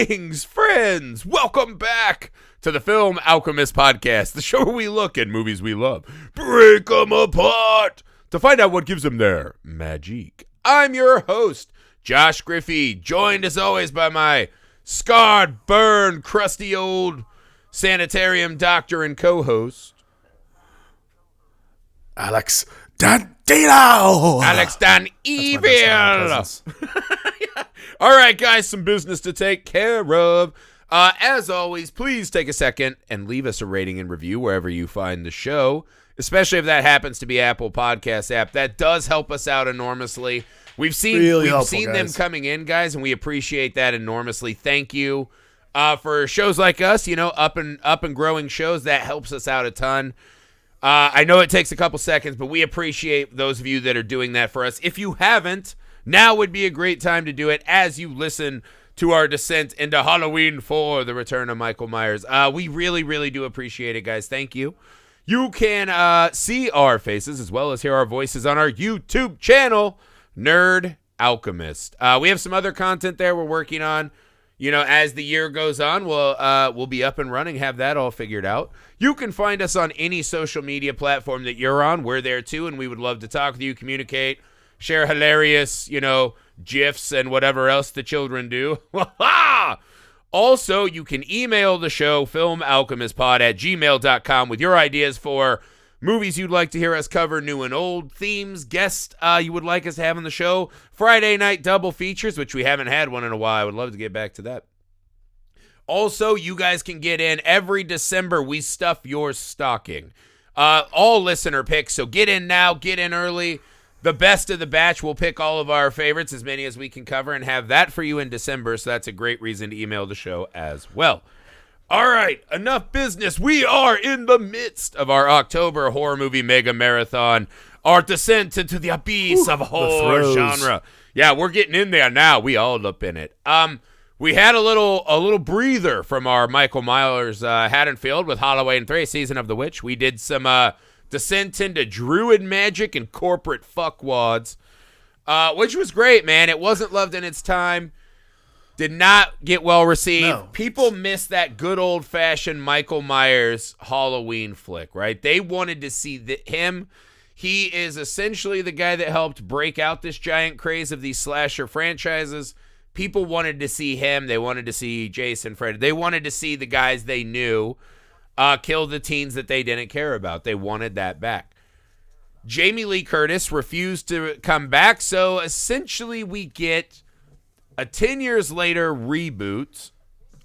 Greetings, friends! Welcome back to the Film Alchemist podcast, the show where we look at movies we love, break them apart, to find out what gives them their magic. I'm your host, Josh Griffey, joined as always by my scarred, burned, crusty old sanitarium doctor and co-host, Alex Dandino! Alex Dan Evil! All right, guys, some business to take care of. As always, please take a second and leave us a rating and review wherever you find the show, especially if that happens to be Apple Podcast app. That does help us out enormously. We've seen them coming in, guys, and we appreciate that enormously. Thank you. For shows like us, you know, up and growing shows, that helps us out a ton. I know it takes a couple seconds, but we appreciate those of you that are doing that for us. If you haven't, now would be a great time to do it as you listen to our descent into Halloween 4, The Return of Michael Myers. We really, really do appreciate it, guys. Thank you. You can see our faces as well as hear our voices on our YouTube channel, Nerd Alchemist. We have some other content there we're working on. You know, as the year goes on, we'll be up and running, have that all figured out. You can find us on any social media platform that you're on. We're there too, and we would love to talk with you, communicate, share hilarious, you know, GIFs and whatever else the children do. Also, you can email the show, filmalchemistpod@gmail.com, with your ideas for movies you'd like to hear us cover, new and old, themes, guests you would like us to have on the show, Friday night double features, which we haven't had one in a while. I would love to get back to that. Also, you guys can get in every December. We stuff your stocking. All listener picks, so get in now, get in early. The best of the batch, we'll pick all of our favorites, as many as we can cover, and have that for you in December, so that's a great reason to email the show as well. All right, enough business. We are in the midst of our October horror movie mega marathon, our descent into the abyss of horror genre. Yeah, we're getting in there now. We all up in it. We had a little breather from our Michael Myers Haddonfield with Halloween 3, Season of the Witch. We did some descent into druid magic and corporate fuckwads, which was great, man. It wasn't loved in its time. Did not get well received. No. People miss that good old-fashioned Michael Myers Halloween flick, right? They wanted to see him. He is essentially the guy that helped break out this giant craze of these slasher franchises. People wanted to see him. They wanted to see Jason, Fred. They wanted to see the guys they knew kill the teens that they didn't care about. They wanted that back. Jamie Lee Curtis refused to come back, so essentially we get a 10 years later reboot.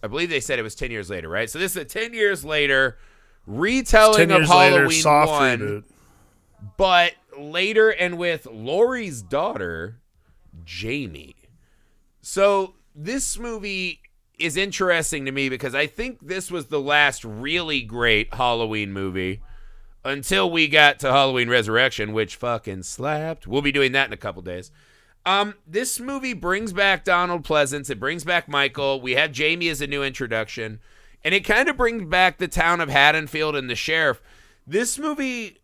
I believe they said it was 10 years later, right? So this is a 10 years later retelling of Halloween 1, reboot. But later and with Laurie's daughter, Jamie. So this movie is interesting to me because I think this was the last really great Halloween movie until we got to Halloween Resurrection, which fucking slapped. We'll be doing that in a couple days. This movie brings back Donald Pleasance. It brings back Michael. We have Jamie as a new introduction. And it kind of brings back the town of Haddonfield and the sheriff. This movie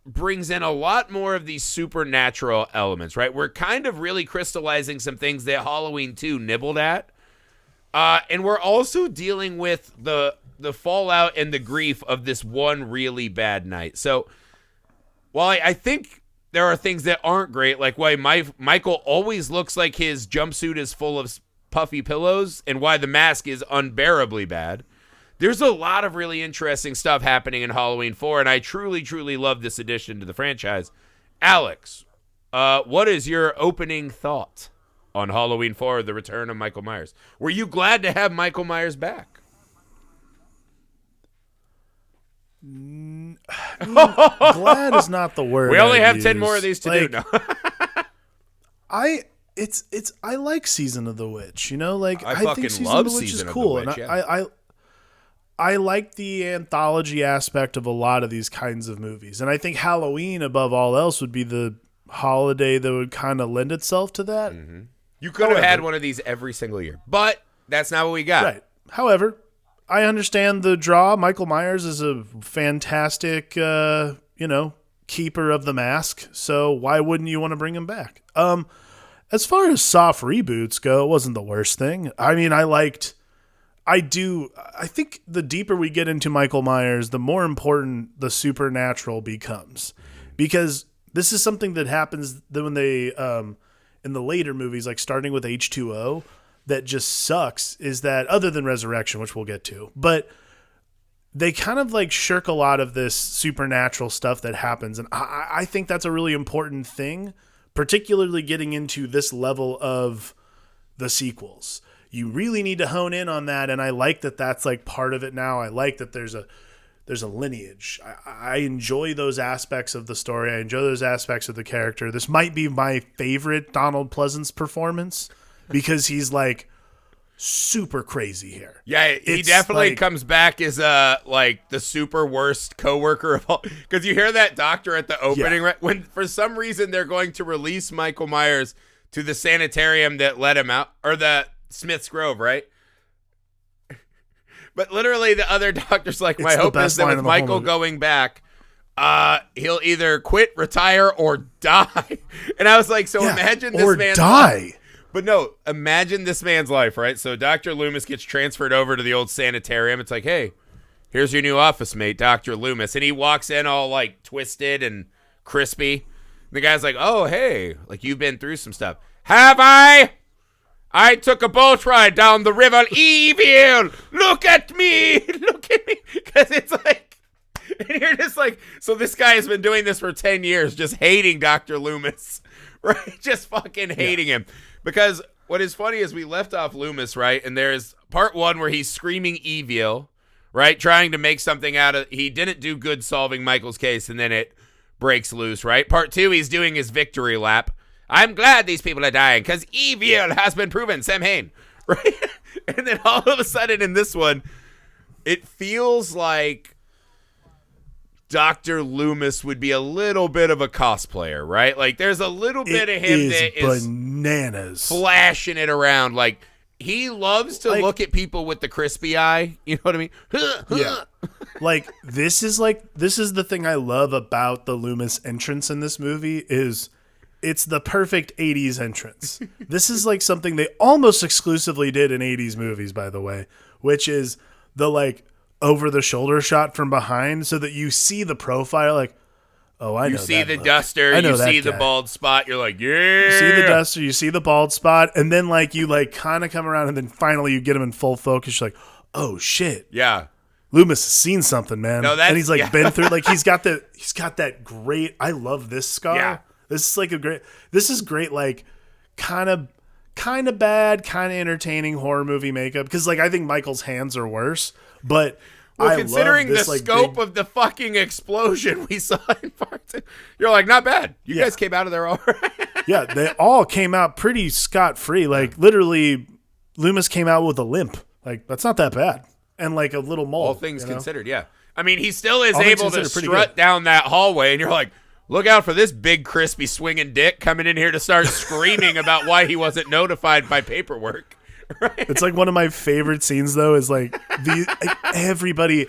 brings in a lot more of these supernatural elements, right? We're kind of really crystallizing some things that Halloween 2 nibbled at. And we're also dealing with the fallout and the grief of this one really bad night. So while I think there are things that aren't great, like why Michael always looks like his jumpsuit is full of puffy pillows and why the mask is unbearably bad. There's a lot of really interesting stuff happening in Halloween 4, and I truly, truly love this addition to the franchise. Alex, what is your opening thought on Halloween 4, The Return of Michael Myers? Were you glad to have Michael Myers back? Glad is not the word. We only I'd have use. 10 more of these to do now. I like Season of the Witch, you know, like I think Season love of the Witch Season is cool, of the Witch, and yeah. I like the anthology aspect of a lot of these kinds of movies, and I think Halloween above all else would be the holiday that would kind of lend itself to that. Mm-hmm. You could have had one of these every single year, but that's not what we got. Right. However, I understand the draw. Michael Myers is a fantastic, keeper of the mask. So why wouldn't you want to bring him back? as far as soft reboots go, it wasn't the worst thing. I mean, I think the deeper we get into Michael Myers, the more important the supernatural becomes. Because this is something that happens when they, in the later movies, like starting with H2O, that just sucks, is that, other than Resurrection, which we'll get to, but they kind of like shirk a lot of this supernatural stuff that happens. And I think that's a really important thing, particularly getting into this level of the sequels. You really need to hone in on that. And I like that that's like part of it now. I like that there's a lineage. I enjoy those aspects of the story. I enjoy those aspects of the character. This might be my favorite Donald Pleasance performance because he's like super crazy here. Yeah, he definitely comes back as like the super worst coworker of all. Because you hear that doctor at the opening, right? When for some reason they're going to release Michael Myers to the sanitarium that let him out, or the Smith's Grove, right? But literally the other doctor's like, my hope is that with Michael going back, he'll either quit, retire, or die. And I was like, so imagine this man's life. But no, imagine this man's life, right? So Dr. Loomis gets transferred over to the old sanitarium. It's like, hey, here's your new office mate, Dr. Loomis. And he walks in all like twisted and crispy. And the guy's like, oh, hey, like you've been through some stuff. Have I? I took a boat ride down the river Evil. Look at me. Look at me. Because it's like, and you're just like, so this guy has been doing this for 10 years, just hating Dr. Loomis, right? Just fucking hating him. Because what is funny is we left off Loomis, right? And there's part one where he's screaming evil, right? Trying to make something out of, he didn't do good solving Michael's case, and then it breaks loose, right? Part two, he's doing his victory lap. I'm glad these people are dying because evil has been proven. Sam Hain, right? And then all of a sudden in this one, it feels like Dr. Loomis would be a little bit of a cosplayer, right? Like there's a little bit of him that is bananas, flashing it around. Like he loves to look at people with the crispy eye. You know what I mean? Yeah. Like this is the thing I love about the Loomis entrance in this movie is it's the perfect 80s entrance. This is like something they almost exclusively did in 80s movies, by the way, which is the like over the shoulder shot from behind so that you see the profile like, oh, I know that. You see the duster, you see the bald spot, you're like, yeah. You see the duster, you see the bald spot, and then like you like kind of come around and then finally you get him in full focus. You're like, oh shit. Yeah. Loomis has seen something, man. No, and he's like been through like he's got that great, I love this scar. Yeah. This is great like kind of bad, kind of entertaining horror movie makeup because like I think Michael's hands are worse. But considering the scope of the fucking explosion we saw in part two, you're like, not bad. You guys came out of there all right. Yeah, they all came out pretty scot-free. Like, literally, Loomis came out with a limp. Like, that's not that bad. And, like, a little mole. All things considered, yeah. I mean, he still is able to strut down that hallway, and you're like, look out for this big, crispy, swinging dick coming in here to start screaming about why he wasn't notified by paperwork. Right. It's like one of my favorite scenes though is like everybody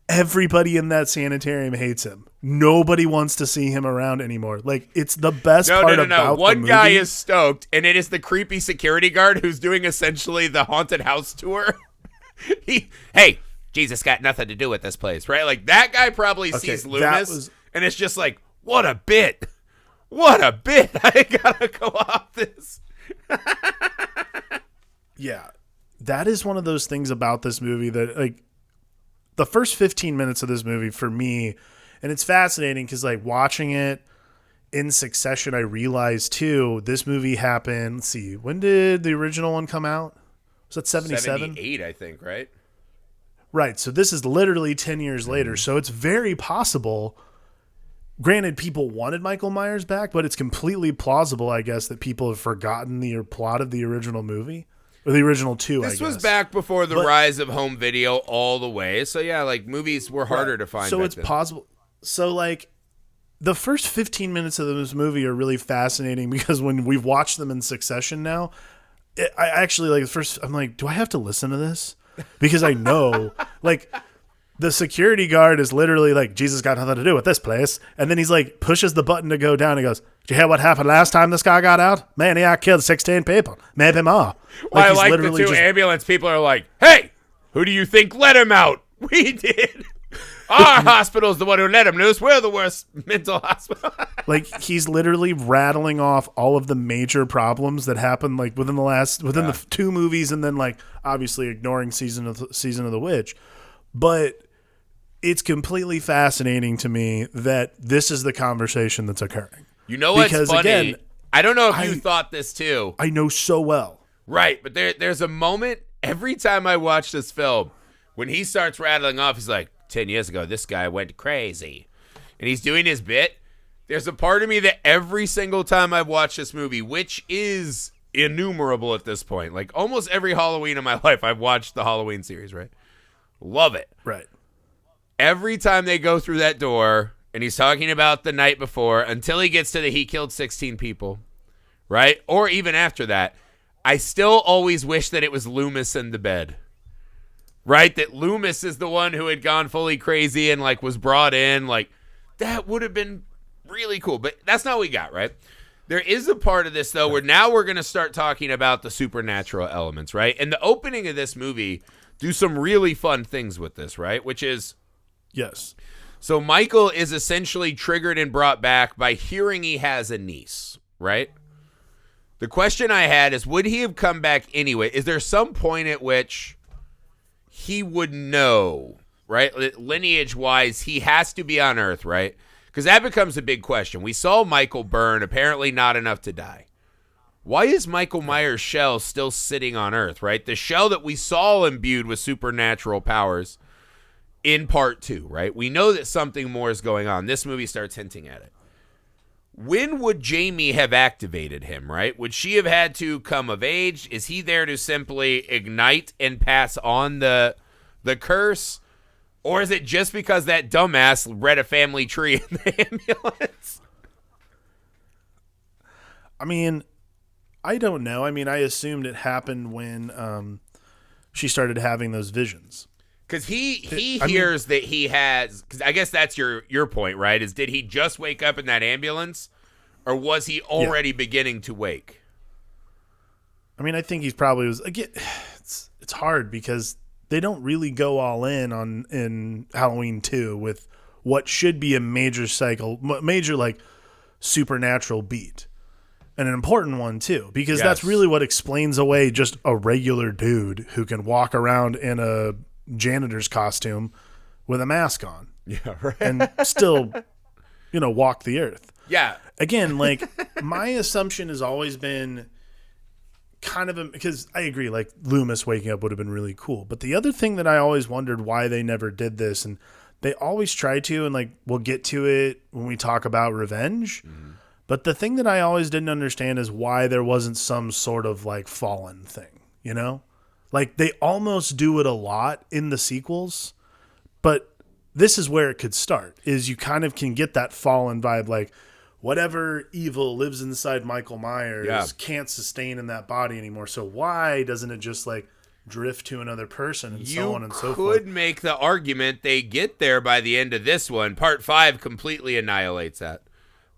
in that sanitarium hates him. Nobody wants to see him around anymore. Like it's the best part about the movie. One guy is stoked, and it is the creepy security guard who's doing essentially the haunted house tour. Hey, Jesus got nothing to do with this place, right? Like that guy probably sees Loomis, and it's just like, what a bit. I gotta go off this. Yeah, that is one of those things about this movie that, like, the first 15 minutes of this movie for me, and it's fascinating because, like, watching it in succession, I realized, too, this movie happened, let's see, when did the original one come out? Was that 77? 78, I think, right? Right, so this is literally 10 years later, so it's very possible. Granted, people wanted Michael Myers back, but it's completely plausible, I guess, that people have forgotten the plot of the original movie. Or the original two, This was back before the rise of home video all the way. So, yeah, like, movies were harder to find. So, it's possible. So, like, the first 15 minutes of this movie are really fascinating because when we've watched them in succession now, I actually, like, I'm like, do I have to listen to this? Because I know, like, the security guard is literally like, Jesus got nothing to do with this place. And then he's like, pushes the button to go down. And goes, did you hear what happened last time this guy got out? Man, I killed 16 people. Maybe more. Well, I he's like the two ambulance people are like, hey, who do you think let him out? We did. Our hospital's the one who let him loose. We're the worst mental hospital. Like, he's literally rattling off all of the major problems that happened, like, within the 2 movies, and then, like, obviously ignoring season of the Witch. But it's completely fascinating to me that this is the conversation that's occurring. You know what's funny? Again, I don't know if you thought this too. I know so well. Right, but there's a moment every time I watch this film when he starts rattling off, he's like, 10 years ago, this guy went crazy. And he's doing his bit. There's a part of me that every single time I've watched this movie, which is innumerable at this point, like almost every Halloween in my life, I've watched the Halloween series, right? Love it. Right. Every time they go through that door and he's talking about the night before until he gets to he killed 16 people, right? Or even after that, I still always wish that it was Loomis in the bed. Right? That Loomis is the one who had gone fully crazy and like was brought in. Like, that would have been really cool. But that's not what we got, right? There is a part of this, though, where now we're going to start talking about the supernatural elements, right? And the opening of this movie do some really fun things with this, right? Which is... Yes. So Michael is essentially triggered and brought back by hearing he has a niece, right? The question I had is, would he have come back anyway? Is there some point at which... he would know, right? Lineage-wise, he has to be on Earth, right? Because that becomes a big question. We saw Michael burn, apparently not enough to die. Why is Michael Myers' shell still sitting on Earth, right? The shell that we saw imbued with supernatural powers in part 2, right? We know that something more is going on. This movie starts hinting at it. When would Jamie have activated him, right? Would she have had to come of age? Is he there to simply ignite and pass on the curse? Or is it just because that dumbass read a family tree in the ambulance? I mean, I don't know. I mean, I assumed it happened when she started having those visions. Because he hears that he has, because I guess that's your point, right? Is did he just wake up in that ambulance, or was he already beginning to wake? I mean, I think he's probably was. Again, it's hard because they don't really go all in Halloween 2 with what should be a major like supernatural beat, and an important one too, because that's really what explains away just a regular dude who can walk around in a janitor's costume with a mask on, right, and still, walk the earth. Yeah. Again, like my assumption has always been kind of because I agree, like Loomis waking up would have been really cool. But the other thing that I always wondered why they never did this, and they always try to, and like we'll get to it when we talk about revenge. Mm-hmm. But the thing that I always didn't understand is why there wasn't some sort of like fallen thing, Like, they almost do it a lot in the sequels, but this is where it could start, is you kind of can get that fallen vibe, like, whatever evil lives inside Michael Myers can't sustain in that body anymore, so why doesn't it just, like, drift to another person and so on and so forth? You could make the argument they get there by the end of this one. Part 5 completely annihilates that.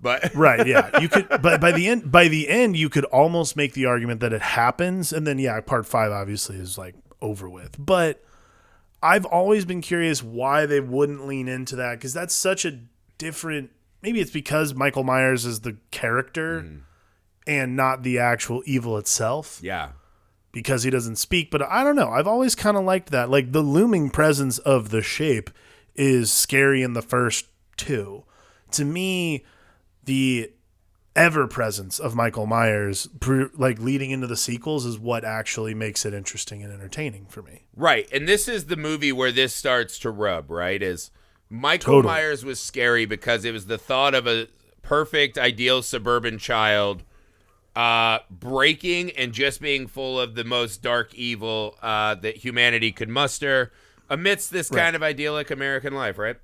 But right, yeah, you could, but by the end, you could almost make the argument that it happens, and then part 5 obviously is like over with. But I've always been curious why they wouldn't lean into that, because that's such a different. Maybe it's because Michael Myers is the character and not the actual evil itself. Yeah, because he doesn't speak. But I don't know. I've always kind of liked that. Like the looming presence of the shape is scary in the first 2. To me, the ever presence of Michael Myers, like leading into the sequels, is what actually makes it interesting and entertaining for me. Right. And this is the movie where this starts to rub, right? Is Michael Myers was scary because it was the thought of a perfect, ideal suburban child breaking and just being full of the most dark evil that humanity could muster amidst this kind of idyllic American life, right?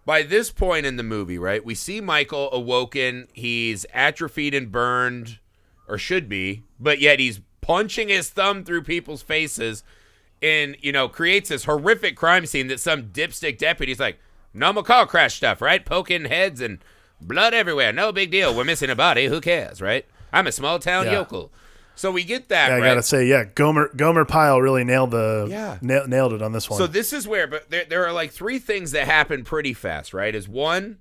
By this point in the movie, right, we see Michael awoken. He's atrophied and burned, or should be, but yet he's punching his thumb through people's faces. and, creates this horrific crime scene that some dipstick deputy's like, normal car crash stuff, right? Poking heads and blood everywhere. No big deal. We're missing a body. Who cares, right? I'm a small town yokel. So we get that, right? I gotta say, Gomer Pyle really nailed nailed it on this one. So this is where, but there are like three things that happen pretty fast, right? Is one,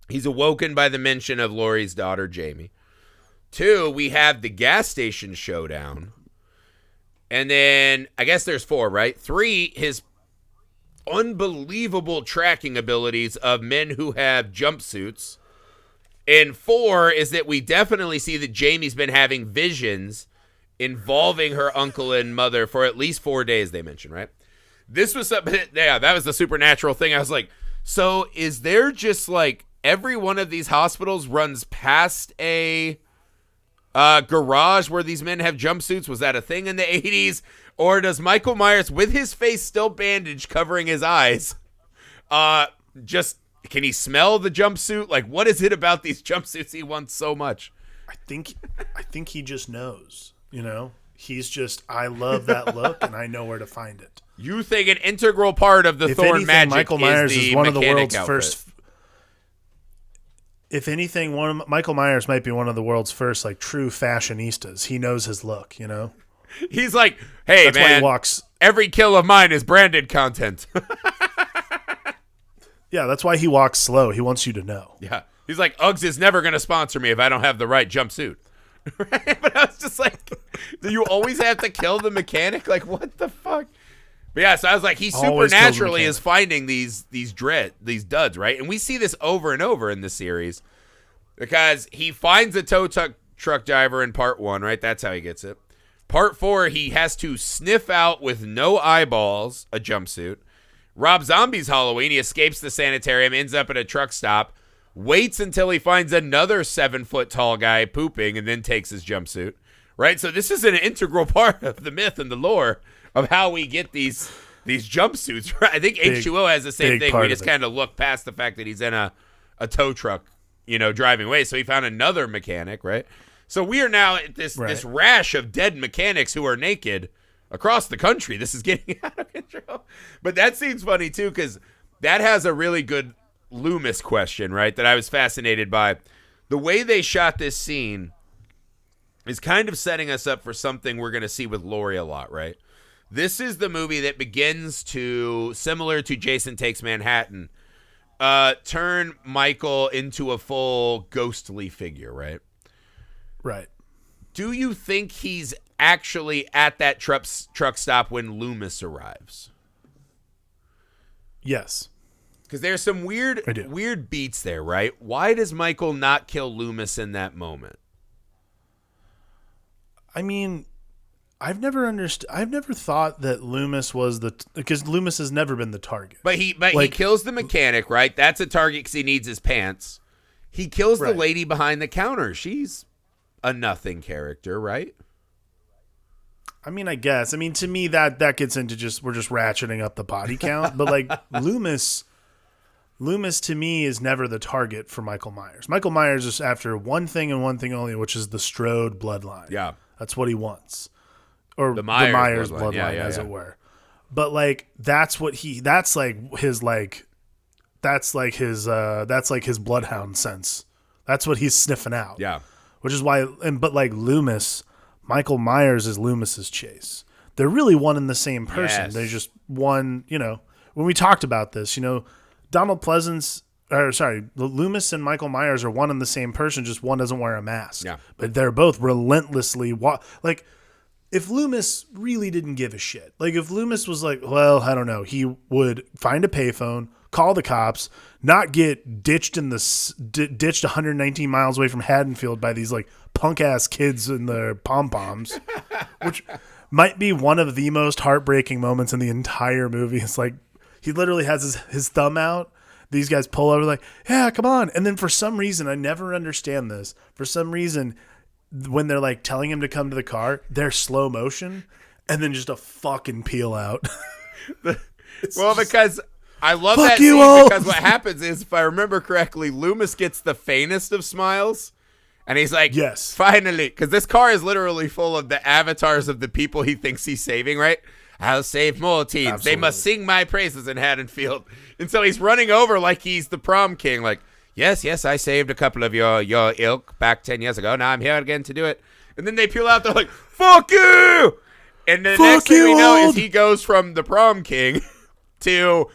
he's awoken by the mention of Laurie's daughter, Jamie. Two, we have the gas station showdown. And then, I guess there's four, right? Three, his unbelievable tracking abilities of men who have jumpsuits. And four is that we definitely see that Jamie's been having visions involving her uncle and mother for at least 4 days, they mentioned, right? This was something, that was the supernatural thing. I was like, so is there just like every one of these hospitals runs past a garage where these men have jumpsuits? Was that a thing in the 80s? Or does Michael Myers, with his face still bandaged covering his eyes, can he smell the jumpsuit? Like, what is it about these jumpsuits he wants so much? I think he just knows, He's just, I love that look and I know where to find it. You think an integral part of the if Thorn anything, magic Michael Myers is one of the world's outfit. first. If anything, Michael Myers might be one of the world's first like true fashionistas. He knows his look, He's like, hey, that's man, why he walks. Every kill of mine is branded content. Yeah, that's why he walks slow. He wants you to know. Yeah. He's like, Uggs is never going to sponsor me if I don't have the right jumpsuit. Right? But I was just like, do you always have to kill the mechanic? Like, what the fuck? But yeah, so I was like, he supernaturally is finding these duds, right? And we see this over and over in this series because he finds a tow truck driver in part 1, right? That's how he gets it. Part 4, he has to sniff out with no eyeballs a jumpsuit. Rob Zombie's Halloween, he escapes the sanitarium, ends up at a truck stop, waits until he finds another 7-foot tall guy pooping, and then takes his jumpsuit, right? So this is an integral part of the myth and the lore of how we get these jumpsuits, right? I think H2O has the same thing. We just kind of look past the fact that he's in a tow truck, driving away. So he found another mechanic, right? So we are now at this rash of dead mechanics who are naked across the country. This is getting out of control. But that seems funny, too, because that has a really good Loomis question, right, that I was fascinated by. The way they shot this scene is kind of setting us up for something we're going to see with Laurie a lot, right? This is the movie that begins to, similar to Jason Takes Manhattan, turn Michael into a full ghostly figure, right? Right. Do you think he's actually at that truck stop when Loomis arrives? Yes. Because there's some weird beats there, right? Why does Michael not kill Loomis in that moment? I mean, I've never thought that Loomis was because Loomis has never been the target. But he kills the mechanic, right? That's a target because he needs his pants. He kills the lady behind the counter. She's a nothing character, right? I mean, I guess. I mean, to me, that gets into we're just ratcheting up the body count. But like Loomis to me is never the target for Michael Myers. Michael Myers is after one thing and one thing only, which is the Strode bloodline. Yeah, that's what he wants, or the Myers bloodline, as it were. But like that's like his bloodhound sense. That's what he's sniffing out. Yeah, which is why. But like Loomis. Michael Myers is Loomis's Chase. They're really one and the same person. Yes. They're just one, when we talked about this, Loomis and Michael Myers are one and the same person, just one doesn't wear a mask. Yeah. But they're both relentlessly, like, if Loomis really didn't give a shit, like if Loomis was like, well, I don't know, he would find a payphone, call the cops, not get ditched 119 miles away from Haddonfield by these like punk ass kids in their pom-poms, which might be one of the most heartbreaking moments in the entire movie. It's like he literally has his thumb out. These guys pull over like, yeah, come on. And then for some reason, I never understand this. For some reason, when they're like telling him to come to the car, they're slow motion and then just a fucking peel out. Because I love Fuck that you scene all. because what happens is, if I remember correctly, Loomis gets the faintest of smiles. And he's like, yes, finally, because this car is literally full of the avatars of the people he thinks he's saving, right? I'll save more teens. Absolutely. They must sing my praises in Haddonfield. And so he's running over like he's the prom king. Like, yes, I saved a couple of your ilk back 10 years ago. Now I'm here again to do it. And then they peel out. They're like, fuck you! And the next thing we know is he goes from the prom king to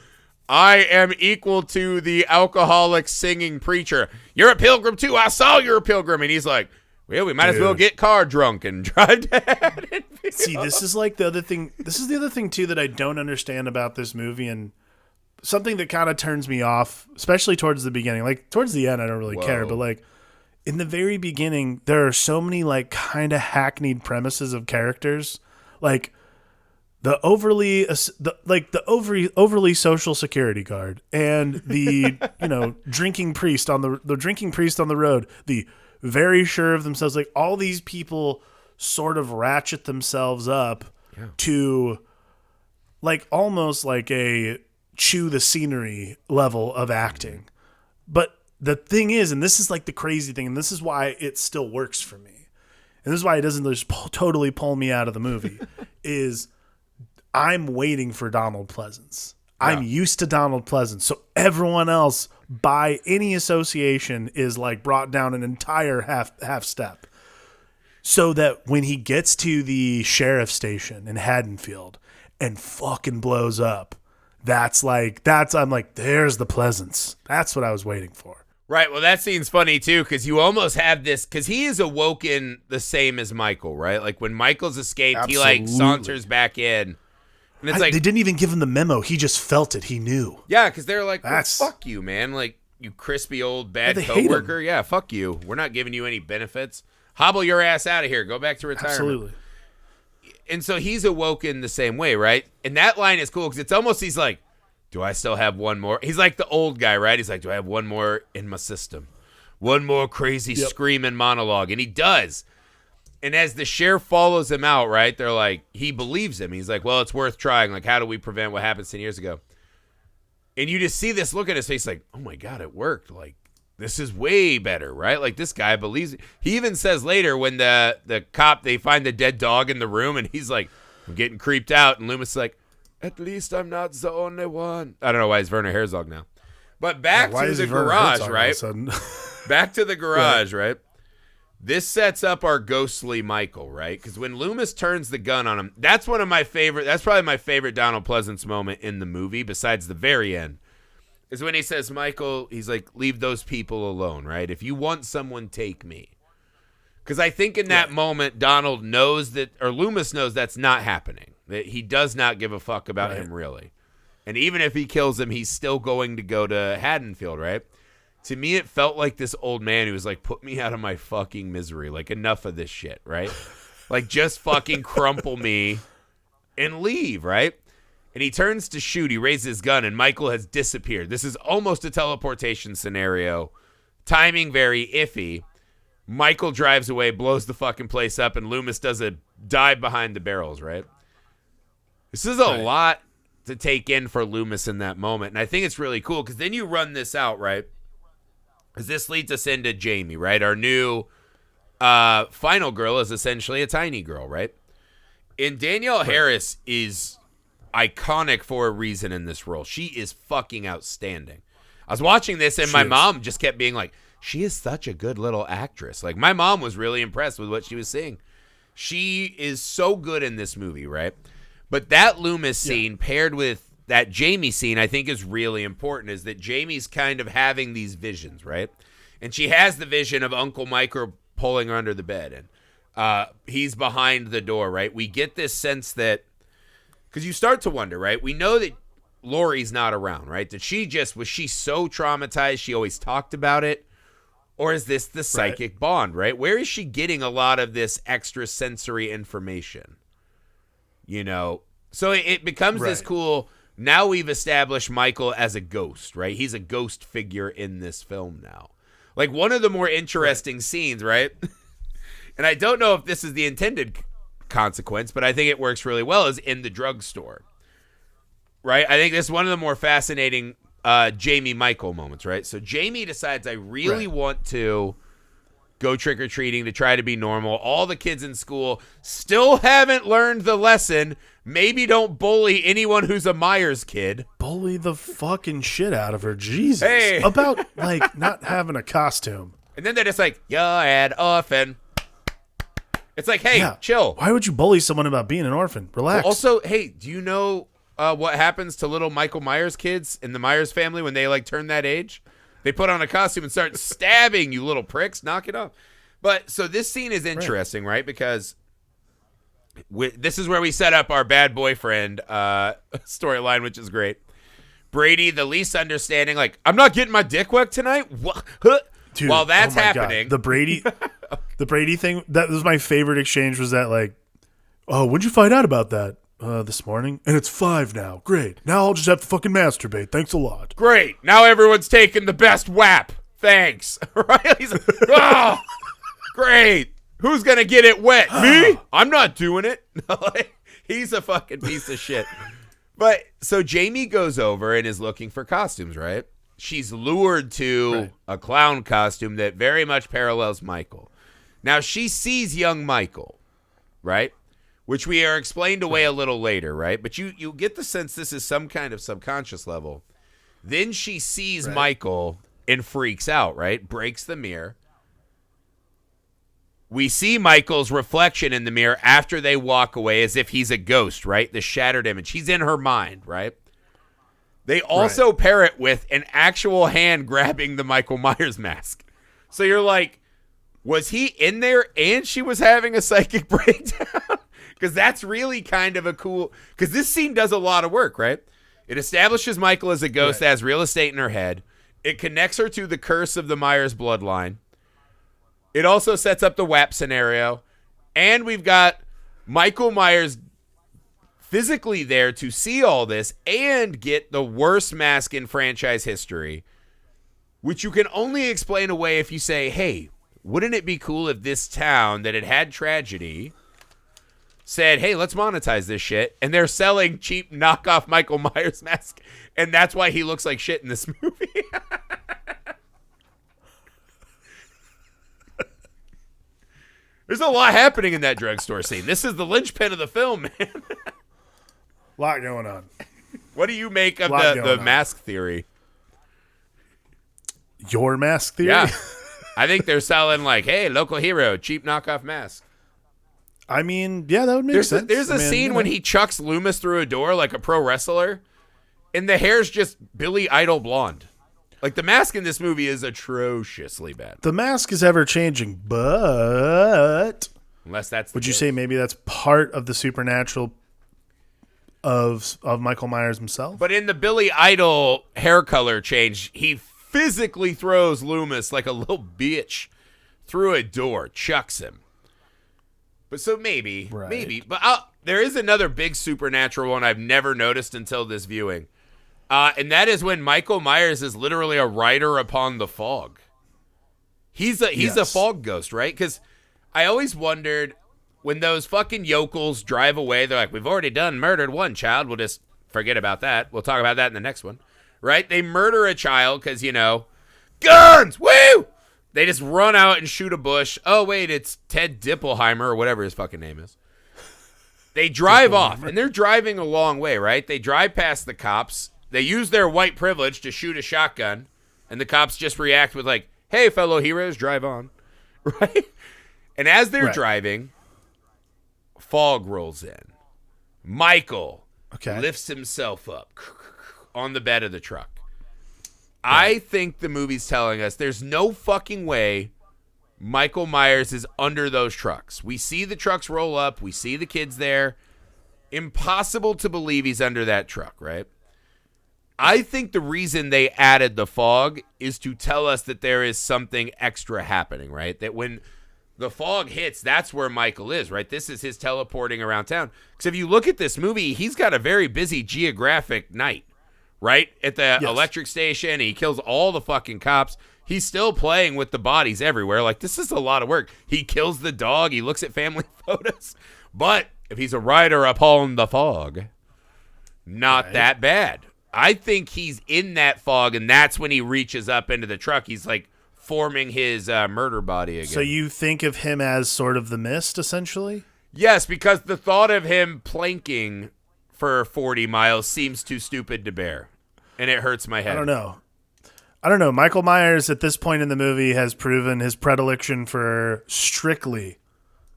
I am equal to the alcoholic singing preacher. You're a pilgrim too. I saw you're a pilgrim. And he's like, well, we might as well get car drunk and drive to Haddonfield. See, this is like the other thing. This is the other thing too that I don't understand about this movie, and something that kind of turns me off, especially towards the beginning. Like towards the end, I don't really care, but like in the very beginning, there are so many like kind of hackneyed premises of characters, like the overly social security guard and the drinking priest on the road, the very sure of themselves. Like all these people sort of ratchet themselves up to like almost like a chew the scenery level of acting. But the thing is, and this is like the crazy thing, and this is why it still works for me, and this is why it doesn't just totally pull me out of the movie, is I'm waiting for Donald Pleasance. Yeah. I'm used to Donald Pleasance. So everyone else, by any association, is like brought down an entire half step. So that when he gets to the sheriff's station in Haddonfield and fucking blows up, I'm like, there's the Pleasance. That's what I was waiting for. Right. Well, that scene's funny too, because you almost have this, because he is awoken the same as Michael, right? Like when Michael's escaped, Absolutely. He like saunters back in. And it's like they didn't even give him the memo. He just felt it. He knew. Yeah, because they're like, well, fuck you, man. Like, you crispy old bad coworker. Yeah, fuck you. We're not giving you any benefits. Hobble your ass out of here. Go back to retirement. Absolutely. And so he's awoken the same way, right? And that line is cool because it's almost, he's like, do I still have one more? He's like the old guy, right? He's like, do I have one more in my system? One more crazy screaming monologue. And he does. And as the sheriff follows him out, right, they're like, he believes him. He's like, well, it's worth trying. Like, how do we prevent what happened 10 years ago? And you just see this look at his face like, oh, my God, it worked. Like, this is way better, right? Like, this guy believes it. He even says later when the cop, they find the dead dog in the room, and he's like, I'm getting creeped out. And Loomis is like, at least I'm not the only one. I don't know why he's Werner Herzog now. But back to the garage, right? Back to the garage, right? This sets up our ghostly Michael, right? Because when Loomis turns the gun on him, that's one of my favorite, that's probably my favorite Donald Pleasance moment in the movie, besides the very end, is when he says, Michael, he's like, leave those people alone, right? If you want someone, take me. Because I think in that moment, Donald knows that, or Loomis knows that's not happening, that he does not give a fuck about him, really. And even if he kills him, he's still going to go to Haddonfield, right? To me, it felt like this old man who was like, put me out of my fucking misery. Like, enough of this shit, right? Like, just fucking crumple me and leave, right? And he turns to shoot. He raises his gun, and Michael has disappeared. This is almost a teleportation scenario. Timing very iffy. Michael drives away, blows the fucking place up, and Loomis does a dive behind the barrels, right? This is a lot to take in for Loomis in that moment. And I think it's really cool, because then you run this out, right? Because this leads us into Jamie, right? Our new final girl is essentially a tiny girl, right? And Danielle Harris is iconic for a reason in this role. She is fucking outstanding. I was watching this, and my mom just kept being like, she is such a good little actress. Like, my mom was really impressed with what she was seeing. She is so good in this movie, right? But that Loomis scene paired with that Jamie scene, I think, is really important, is that Jamie's kind of having these visions, right? And she has the vision of Uncle Micah pulling her under the bed, and he's behind the door, right? We get this sense that, because you start to wonder, right? We know that Lori's not around, right? That was she so traumatized she always talked about it? Or is this the psychic bond, right? Where is she getting a lot of this extra sensory information? You know? So it becomes this cool... Now we've established Michael as a ghost, right? He's a ghost figure in this film now. Like, one of the more interesting scenes, right? And I don't know if this is the intended consequence, but I think it works really well, is in the drugstore, right? I think this is one of the more fascinating Jamie Michael moments, right? So Jamie decides, I really want to go trick-or-treating to try to be normal. All the kids in school still haven't learned the lesson. Maybe don't bully anyone who's a Myers kid. Bully the fucking shit out of her. Jesus. Hey. About, like, not having a costume. And then they're just like, you're an orphan. It's like, hey, chill. Why would you bully someone about being an orphan? Relax. Well, also, hey, do you know what happens to little Michael Myers kids in the Myers family when they, like, turn that age? They put on a costume and start stabbing you little pricks. Knock it off. But so this scene is interesting, right? Because this is where we set up our bad boyfriend storyline, which is great. Brady, the least understanding, like, I'm not getting my dick wet tonight. What? Dude, while that's happening. God. The Brady thing, that was my favorite exchange, was that, like, oh, when'd you find out about that? This morning. And it's 5 now. Great. Now I'll just have to fucking masturbate. Thanks a lot. Great. Now everyone's taking the best whap. Thanks. Right? He's like, oh, great. Who's going to get it wet? Me? I'm not doing it. He's a fucking piece of shit. But so Jamie goes over and is looking for costumes, right? She's lured to a clown costume that very much parallels Michael. Now she sees young Michael, right? Which we are explained away a little later, right? But you get the sense this is some kind of subconscious level. Then she sees Michael and freaks out, right? Breaks the mirror. We see Michael's reflection in the mirror after they walk away as if he's a ghost, right? The shattered image. He's in her mind, right? They also pair it with an actual hand grabbing the Michael Myers mask. So you're like, was he in there and she was having a psychic breakdown? Because that's really kind of a cool... Because this scene does a lot of work, right? It establishes Michael as a ghost that has real estate in her head. It connects her to the curse of the Myers bloodline. It also sets up the WAP scenario. And we've got Michael Myers physically there to see all this and get the worst mask in franchise history, which you can only explain away if you say, hey, wouldn't it be cool if this town that had tragedy said, hey, let's monetize this shit, and they're selling cheap knockoff Michael Myers mask, and that's why he looks like shit in this movie. There's a lot happening in that drugstore scene. This is the linchpin of the film, man. A lot going on. What do you make of the mask theory? Your mask theory? Yeah. I think they're selling like, hey, local hero, cheap knockoff mask. I mean, yeah, that would make sense. There's a scene when he chucks Loomis through a door like a pro wrestler, and the hair's just Billy Idol blonde. Like, the mask in this movie is atrociously bad. The mask is ever changing, but unless that's would you say maybe that's part of the supernatural of Michael Myers himself? But in the Billy Idol hair color change, he physically throws Loomis like a little bitch through a door, chucks him. But so maybe. But there is another big supernatural one I've never noticed until this viewing. And that is when Michael Myers is literally a rider upon the fog. He's a fog ghost, right? Because I always wondered, when those fucking yokels drive away, they're like, we've already murdered one child. We'll just forget about that. We'll talk about that in the next one. Right? They murder a child because, guns! Woo! They just run out and shoot a bush. Oh, wait, it's Ted Dippelheimer or whatever his fucking name is. They drive off, and they're driving a long way, right? They drive past the cops. They use their white privilege to shoot a shotgun, and the cops just react with like, hey, fellow heroes, drive on. Right? And as they're driving, fog rolls in. Michael lifts himself up on the bed of the truck. I think the movie's telling us there's no fucking way Michael Myers is under those trucks. We see the trucks roll up. We see the kids there. Impossible to believe he's under that truck, right? I think the reason they added the fog is to tell us that there is something extra happening, right? That when the fog hits, that's where Michael is, right? This is his teleporting around town. Because if you look at this movie, he's got a very busy geographic night. Right? At the electric station, he kills all the fucking cops. He's still playing with the bodies everywhere. Like, this is a lot of work. He kills the dog. He looks at family photos. But if he's a rider upon the fog, not that bad. I think he's in that fog, and that's when he reaches up into the truck. He's, like, forming his murder body again. So you think of him as sort of the Mist, essentially? Yes, because the thought of him planking for 40 miles seems too stupid to bear, and it hurts my head. I don't know. Michael Myers at this point in the movie has proven his predilection for strictly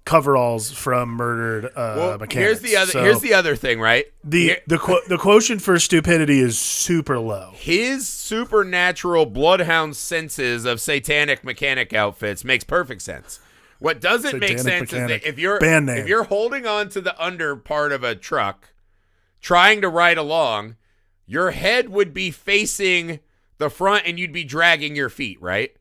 coveralls from murdered mechanics. Here's the other thing, right? The quotient for stupidity is super low. His supernatural bloodhound senses of satanic mechanic outfits makes perfect sense. What doesn't make sense is that if you're holding on to the under part of a truck, trying to ride along, your head would be facing the front and you'd be dragging your feet, right?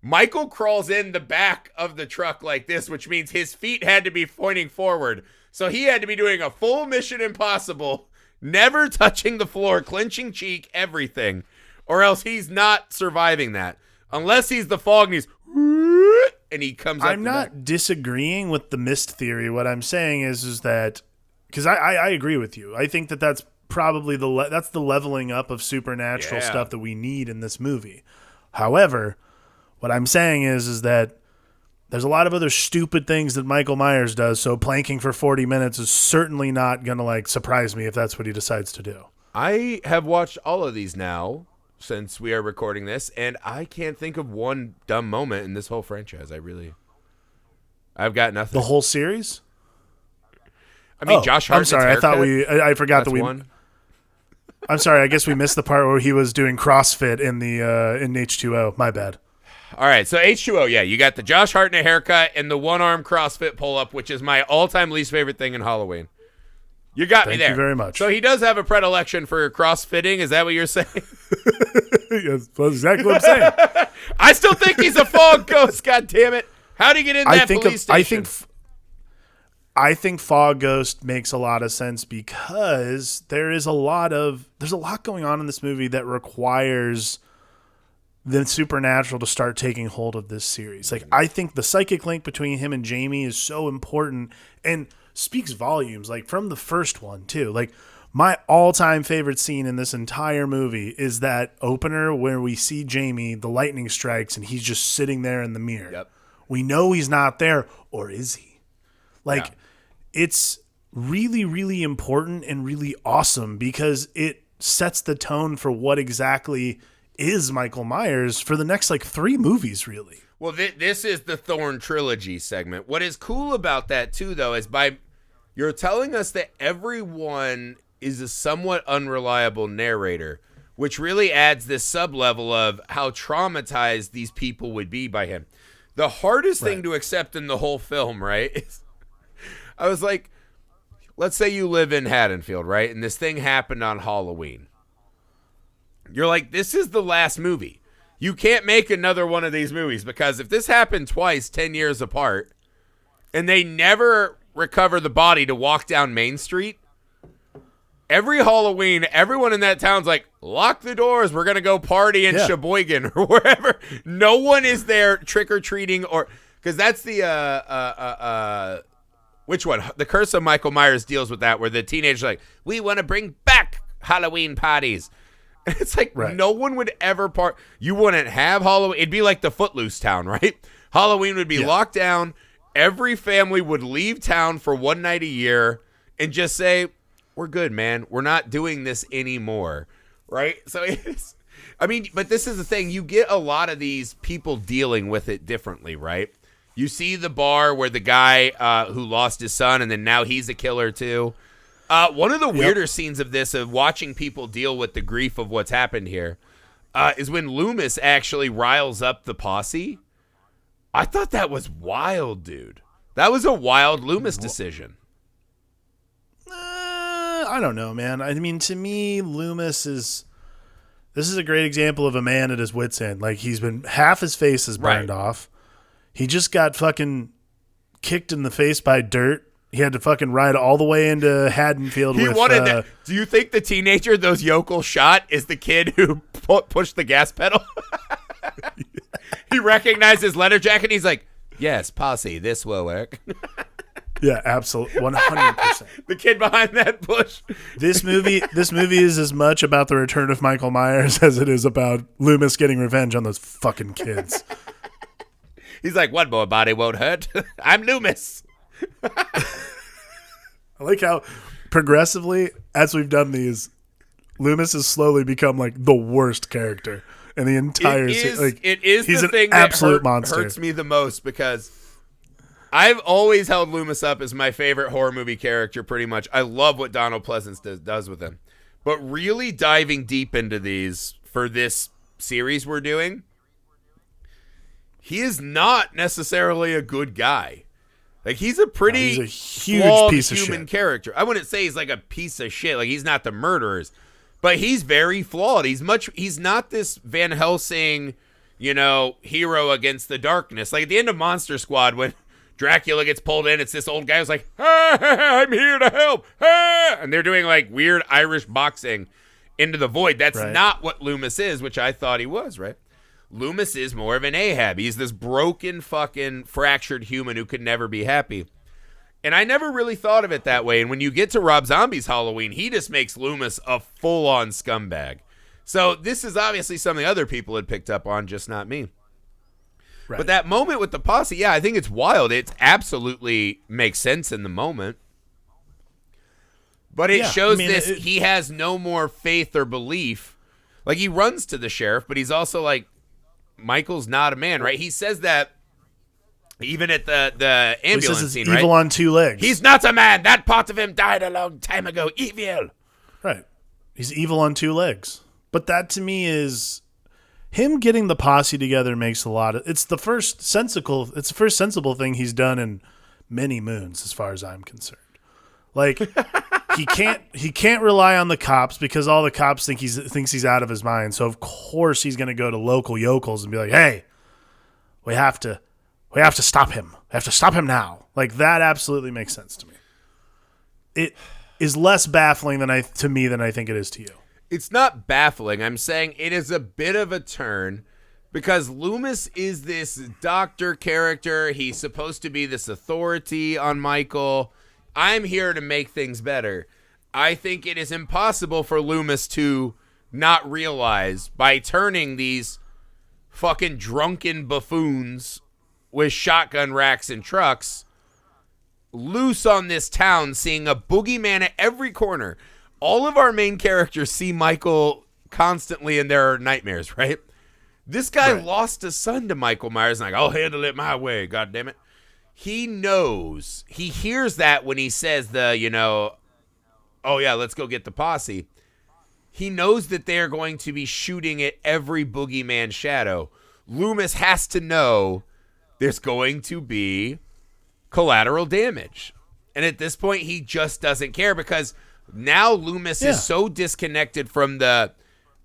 Michael crawls in the back of the truck like this, which means his feet had to be pointing forward. So he had to be doing a full Mission Impossible, never touching the floor, clenching cheek, everything. Or else he's not surviving that. Unless he's the fog and he comes up. I'm not disagreeing with the Mist theory. What I'm saying is that, because I agree with you. I think that's probably that's the leveling up of supernatural stuff that we need in this movie. However, what I'm saying is that there's a lot of other stupid things that Michael Myers does, so planking for 40 minutes is certainly not going to surprise me if that's what he decides to do. I have watched all of these now since we are recording this, and I can't think of one dumb moment in this whole franchise. I've got nothing. The whole series? I mean, Josh Hartnett's I'm sorry. haircut, I forgot that's that we. One. I'm sorry. I guess we missed the part where he was doing CrossFit in H2O. My bad. All right, so H2O, yeah, you got the Josh Hartnett haircut and the one-arm CrossFit pull-up, which is my all-time least favorite thing in Halloween. You got me there. Thank you very much. So he does have a predilection for CrossFitting. Is that what you're saying? Yes, that's exactly what I'm saying. I still think he's a fog ghost, God damn it. How'd he get in that police station? I think Fog Ghost makes a lot of sense because there's a lot going on in this movie that requires the supernatural to start taking hold of this series. I think the psychic link between him and Jamie is so important and speaks volumes, from the first one too. My all-time favorite scene in this entire movie is that opener where we see Jamie, the lightning strikes, and he's just sitting there in the mirror. Yep. We know he's not there, or is he? It's really, really important and really awesome because it sets the tone for what exactly is Michael Myers for the next 3 movies, really. Well, this is the Thorn trilogy segment. What is cool about that too, though, is you're telling us that everyone is a somewhat unreliable narrator, which really adds this sub-level of how traumatized these people would be by him. The hardest thing to accept in the whole film, right, is I was like, let's say you live in Haddonfield, right, and this thing happened on Halloween. You're like, this is the last movie. You can't make another one of these movies because if this happened twice, 10 years apart, and they never recover the body to walk down Main Street, every Halloween, everyone in that town's like, lock the doors. We're going to go party in Sheboygan or wherever. No one is there trick-or-treating because that's the, which one? The Curse of Michael Myers deals with that where the teenagers are like, we want to bring back Halloween parties. It's no one would ever you wouldn't have Halloween. It'd be like the Footloose town, right? Halloween would be locked down. Every family would leave town for one night a year and just say, we're good, man. We're not doing this anymore, right? So but this is the thing. You get a lot of these people dealing with it differently, right? You see the bar where the guy who lost his son and then now he's a killer too. One of the weirder scenes of this, of watching people deal with the grief of what's happened here, is when Loomis actually riles up the posse. I thought that was wild, dude. That was a wild Loomis decision. I don't know, man. I mean, to me, Loomis is... This is a great example of a man at his wit's end. He's been... Half his face is burned off. He just got fucking kicked in the face by dirt. He had to fucking ride all the way into Haddonfield. He wanted that. Do you think the teenager those yokel shot is the kid who pushed the gas pedal? He recognized his letter jacket. And he's like, yes, posse, this will work. Yeah, absolutely, 100%. The kid behind that bush. This movie is as much about the return of Michael Myers as it is about Loomis getting revenge on those fucking kids. He's like, one more body won't hurt. I'm Loomis. I like how progressively, as we've done these, Loomis has slowly become like the worst character in the entire series. Like, it is he's the an thing absolute that monster. hurts me the most because I've always held Loomis up as my favorite horror movie character pretty much. I love what Donald Pleasance does with him. But really diving deep into these for this series we're doing, he is not necessarily a good guy. Like, he's a pretty he's a huge flawed piece of human shit. character. I wouldn't say he's like a piece of shit. Like, he's not the murderers. But he's very flawed. He's not this Van Helsing, hero against the darkness. Like, at the end of Monster Squad, when Dracula gets pulled in, it's this old guy who's like, hey, I'm here to help. Hey! And they're doing like weird Irish boxing into the void. That's not what Loomis is, which I thought he was, right? Loomis is more of an Ahab. He's this broken, fucking fractured human who could never be happy. And I never really thought of it that way. And when you get to Rob Zombie's Halloween, he just makes Loomis a full-on scumbag. So this is obviously something other people had picked up on, just not me. Right. But that moment with the posse, yeah, I think it's wild. It absolutely makes sense in the moment. But it shows he has no more faith or belief. Like, he runs to the sheriff, but he's also like, Michael's not a man, right? He says that even at the ambulance scene, right? Evil on two legs. He's not a man. That part of him died a long time ago. Evil. Right. He's evil on two legs. But that to me is him getting the posse together makes a lot of. It's the first sensible thing he's done in many moons, as far as I'm concerned. Like, he can't rely on the cops because all the cops thinks he's out of his mind. So of course he's going to go to local yokels and be like, "Hey, we have to stop him. We have to stop him now." Like, that absolutely makes sense to me. It is less baffling than I think it is to you. It's not baffling. I'm saying it is a bit of a turn because Loomis is this doctor character. He's supposed to be this authority on Michael. I'm here to make things better. I think it is impossible for Loomis to not realize by turning these fucking drunken buffoons with shotgun racks and trucks loose on this town, seeing a boogeyman at every corner. All of our main characters see Michael constantly in their nightmares, right? This guy lost a son to Michael Myers, and like, I'll handle it my way, God damn it. He knows. He hears that when he says oh yeah, let's go get the posse. He knows that they're going to be shooting at every boogeyman shadow. Loomis has to know there's going to be collateral damage. And at this point, he just doesn't care because now Loomis is so disconnected from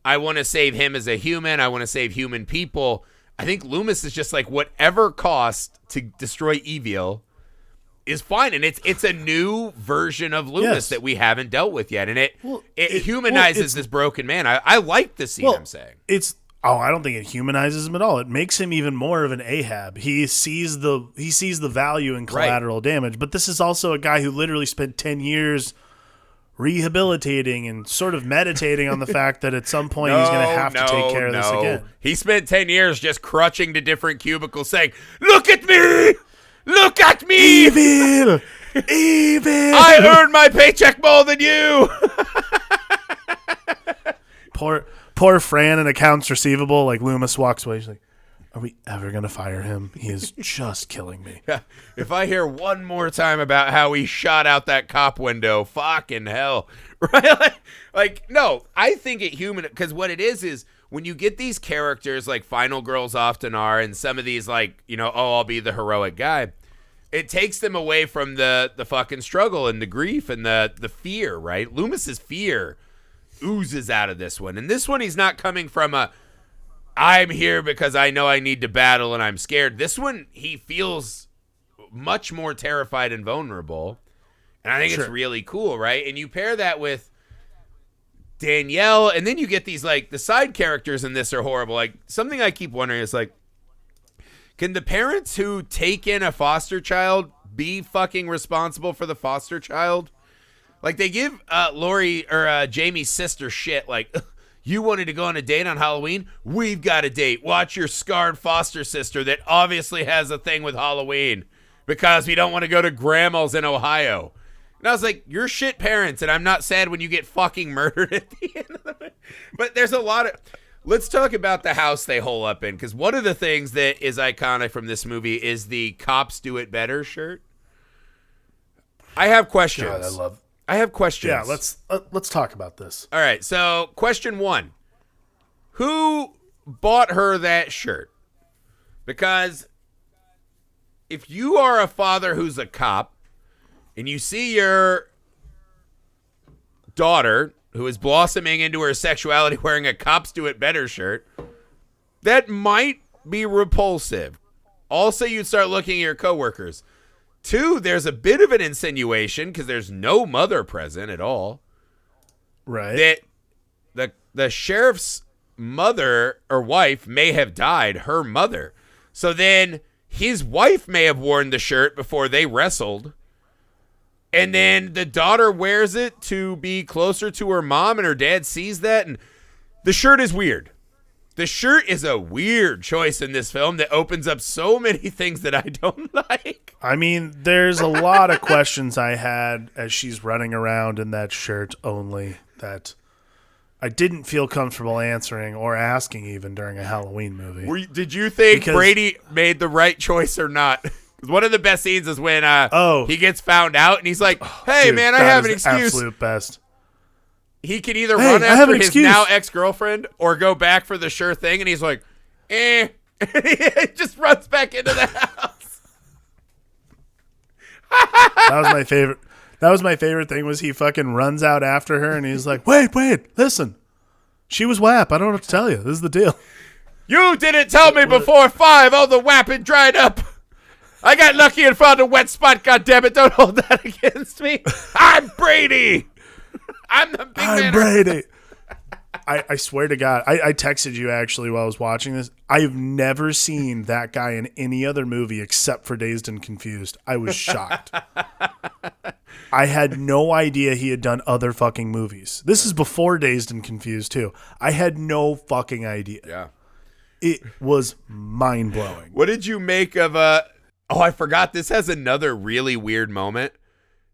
I want to save him as a human. I want to save human people. I think Loomis is just like, whatever cost to destroy evil is fine. And it's a new version of Loomis that we haven't dealt with yet. And it humanizes this broken man. I like the scene, I'm saying. I don't think it humanizes him at all. It makes him even more of an Ahab. He sees the value in collateral damage. But this is also a guy who literally spent 10 years rehabilitating and sort of meditating on the fact that at some point he's going to have to take care of this again. He spent 10 years just crutching to different cubicles saying, "Look at me! Look at me! Evil! Evil! I earned my paycheck more than you!" Poor Fran in accounts receivable. Like, Loomis walks away. She's like, "Are we ever going to fire him? He is just killing me." Yeah. If I hear one more time about how he shot out that cop window, fucking hell. Right? Like, no, I think it because what it is when you get these characters like Final Girls often are, and some of these like, I'll be the heroic guy, it takes them away from the fucking struggle and the grief and the fear, right? Loomis's fear oozes out of this one. And this one, he's not coming from I'm here because I know I need to battle and I'm scared. This one, he feels much more terrified and vulnerable. And I think it's really cool, right? And you pair that with Danielle, and then you get these, like, the side characters in this are horrible. Like, something I keep wondering is, like, can the parents who take in a foster child be fucking responsible for the foster child. Like, they give Lori or Jamie's sister shit. Like, you wanted to go on a date on Halloween? We've got a date. Watch your scarred foster sister that obviously has a thing with Halloween because we don't want to go to grandma's in Ohio. And I was like, you're shit parents, and I'm not sad when you get fucking murdered at the end of the movie. But there's a lot of... Let's talk about the house they hole up in, because one of the things that is iconic from this movie is the Cops Do It Better shirt. I have questions. God, I have questions. Yeah, let's talk about this. All right, so question 1. Who bought her that shirt? Because if you are a father who's a cop and you see your daughter who is blossoming into her sexuality wearing a Cops Do It Better shirt, that might be repulsive. Also, you'd start looking at your coworkers. 2, there's a bit of an insinuation because there's no mother present at all. Right. That the sheriff's mother or wife may have died, her mother. So then his wife may have worn the shirt before they wrestled. And then the daughter wears it to be closer to her mom, and her dad sees that. And the shirt is weird. The shirt is a weird choice in this film that opens up so many things that I don't like. I mean, there's a lot of questions I had as she's running around in that shirt only that I didn't feel comfortable answering or asking even during a Halloween movie. Did you think Brady made the right choice or not? One of the best scenes is when he gets found out and he's like, hey, dude, man, I have an excuse. Absolute best. He can either run after his now ex-girlfriend or go back for the sure thing. And he's like, he just runs back into the house. That was my favorite. That was my favorite thing was he fucking runs out after her and he's like, wait, listen. She was WAP. I don't know what to tell you. This is the deal. You didn't tell me before 5. Oh, the WAP had dried up. I got lucky and found a wet spot. God damn it! Don't hold that against me. I'm Brady. I'm the big man. I'm Brady. I swear to God, I texted you actually while I was watching this. I've never seen that guy in any other movie except for Dazed and Confused. I was shocked. I had no idea he had done other fucking movies. This is before Dazed and Confused too. I had no fucking idea. Yeah. It was mind-blowing. What did you make of Oh, I forgot. This has another really weird moment.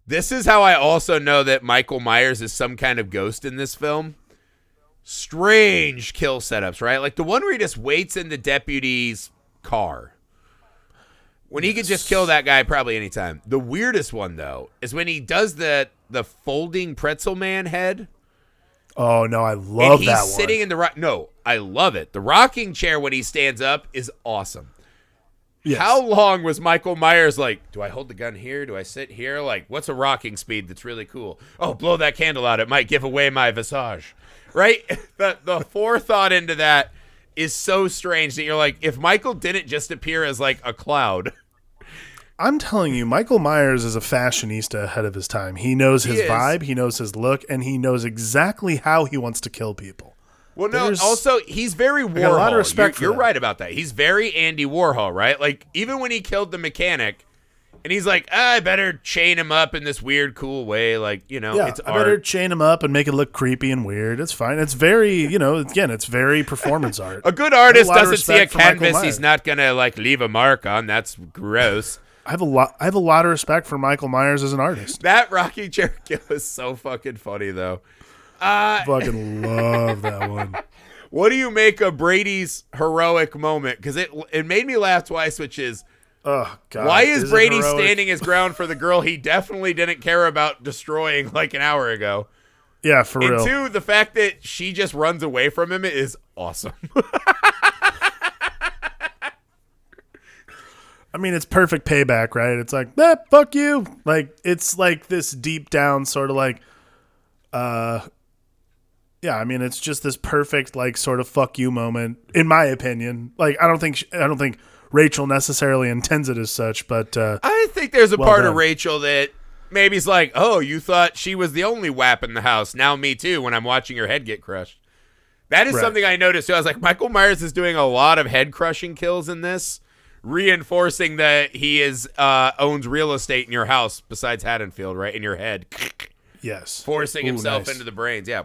This is how I also know that Michael Myers is some kind of ghost in this film. Strange kill setups, right? Like the one where he just waits in the deputy's car. When he could just kill that guy probably anytime. The weirdest one, though, is when he does the folding pretzel man head. Oh, no, I love that one. He's sitting in the... No, I love it. The rocking chair when he stands up is awesome. Yes. How long was Michael Myers like, do I hold the gun here? Do I sit here? Like, what's a rocking speed that's really cool? Oh, blow that candle out. It might give away my visage. Right? The forethought into that is so strange that you're like, if Michael didn't just appear as like a cloud. I'm telling you, Michael Myers is a fashionista ahead of his time. He knows his vibe, he knows his look, and he knows exactly how he wants to kill people. Well, no, also, he's very Warhol. A lot of respect you're right about that. He's very Andy Warhol, right? Like, even when he killed the mechanic, and he's like, I better chain him up in this weird, cool way. Like, it's art. I better chain him up and make it look creepy and weird. It's fine. It's very, again, it's very performance art. A good artist doesn't see a canvas he's not going to, like, leave a mark on. That's gross. I have a lot of respect for Michael Myers as an artist. That rocking chair kill is so fucking funny, though. Fucking love that one. What do you make of Brady's heroic moment? Because it made me laugh twice, which is, oh God, why is Brady standing his ground for the girl he definitely didn't care about destroying like an hour ago? Yeah, for real. And 2, the fact that she just runs away from him is awesome. I mean, it's perfect payback, right? It's like, fuck you. Like, it's like this deep down sort of like, yeah, I mean, it's just this perfect, like, sort of fuck you moment, in my opinion. Like, I don't think Rachel necessarily intends it as such, but I think there's a part of Rachel that maybe is like, oh, you thought she was the only WAP in the house. Now me too, when I'm watching her head get crushed. That is something I noticed too. I was like, Michael Myers is doing a lot of head crushing kills in this, reinforcing that he owns real estate in your house besides Haddonfield, right in your head. Yes. Forcing himself nice. into the brains. Yeah.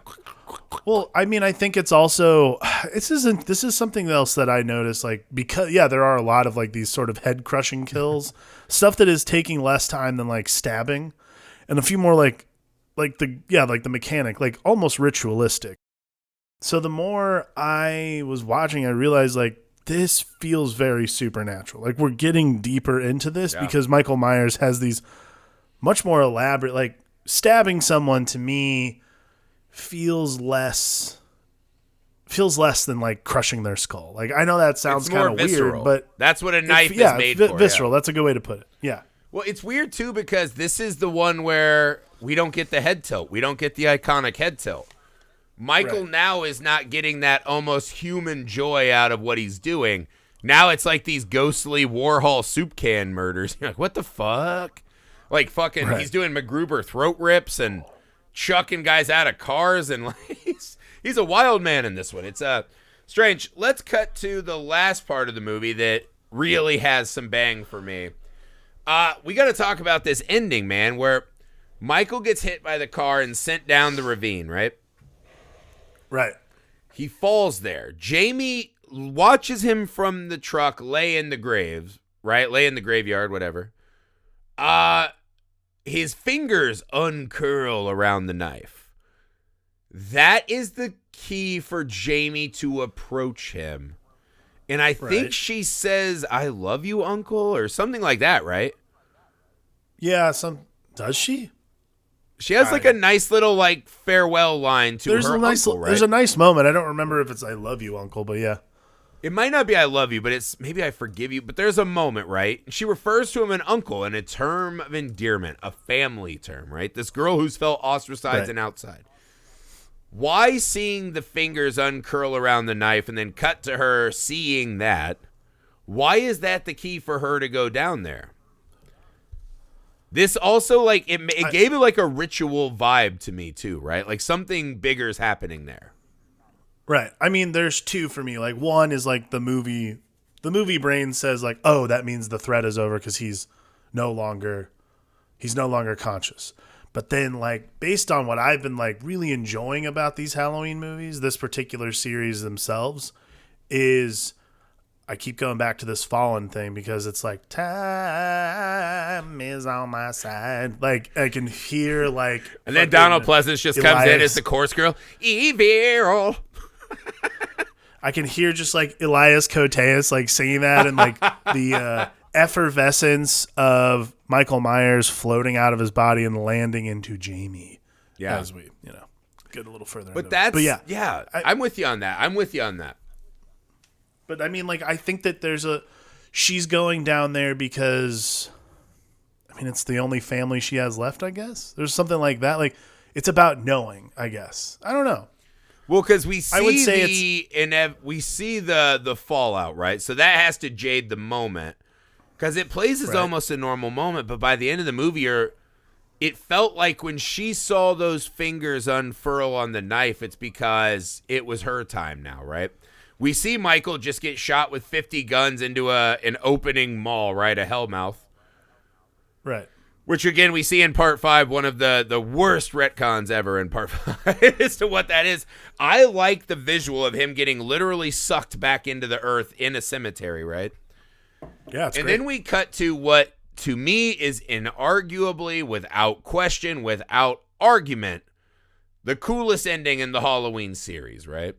Well, I mean, I think it's also this is something else that I noticed, like, because there are a lot of like these sort of head crushing kills, stuff that is taking less time than like stabbing, and a few more like the mechanic, like almost ritualistic. So the more I was watching, I realized like this feels very supernatural. Like we're getting deeper into this because Michael Myers has these much more elaborate, like stabbing someone to me feels less than like crushing their skull. Like I know that sounds kind of weird, but that's what a knife is made for. Visceral. That's a good way to put it. Yeah. Well, it's weird too because this is the one where we don't get the head tilt. We don't get the iconic head tilt. Michael now is not getting that almost human joy out of what he's doing. Now it's like these ghostly Warhol soup can murders. You're like, what the fuck? Like fucking, he's doing MacGruber throat rips and chucking guys out of cars, and like he's a wild man in this one. It's strange. Let's cut to the last part of the movie that really has some bang for me. We got to talk about this ending, man, where Michael gets hit by the car and sent down the ravine, right? Right. He falls there. Jamie watches him from the truck lay in the graves, right? Lay in the graveyard, whatever. His fingers uncurl around the knife. That is the key for Jamie to approach him. And I think she says, "I love you, Uncle," or something like that, right? Yeah, does she? She has like a nice little like farewell line to her uncle, right? There's a nice moment. I don't remember if it's "I love you, Uncle," but yeah. It might not be "I love you," but it's maybe "I forgive you." But there's a moment, right? She refers to him an uncle in a term of endearment, a family term, right? This girl who's felt ostracized and outside. Why seeing the fingers uncurl around the knife and then cut to her seeing that? Why is that the key for her to go down there? This also, like, it gave it like a ritual vibe to me too, right? Like something bigger is happening there. Right. I mean, there's two for me. Like one is like the movie brain says like, oh, that means the threat is over because he's no longer conscious. But then like based on what I've been like really enjoying about these Halloween movies, this particular series themselves is, I keep going back to this Fallen thing because it's like time is on my side. Like I can hear like, and then Donald Pleasance just comes in as the chorus girl. Evil. I can hear just like Elias Koteas like singing that, and like the effervescence of Michael Myers floating out of his body and landing into Jamie. Yeah, as we get a little further. But I'm with you on that. But I mean, like, I think that she's going down there because, I mean, it's the only family she has left, I guess. There's something like that. Like, it's about knowing, I guess. I don't know. Well, because we see we see the fallout, right? So that has to jade the moment because it plays as almost a normal moment. But by the end of the movie, it felt like when she saw those fingers unfurl on the knife, it's because it was her time now, right? We see Michael just get shot with 50 guns into an opening mall, right? A hellmouth. Right. Which, again, we see in Part 5, one of the worst retcons ever in Part 5 as to what that is. I like the visual of him getting literally sucked back into the earth in a cemetery, right? Yeah, it's great. Then we cut to what, to me, is inarguably, without question, without argument, the coolest ending in the Halloween series, right?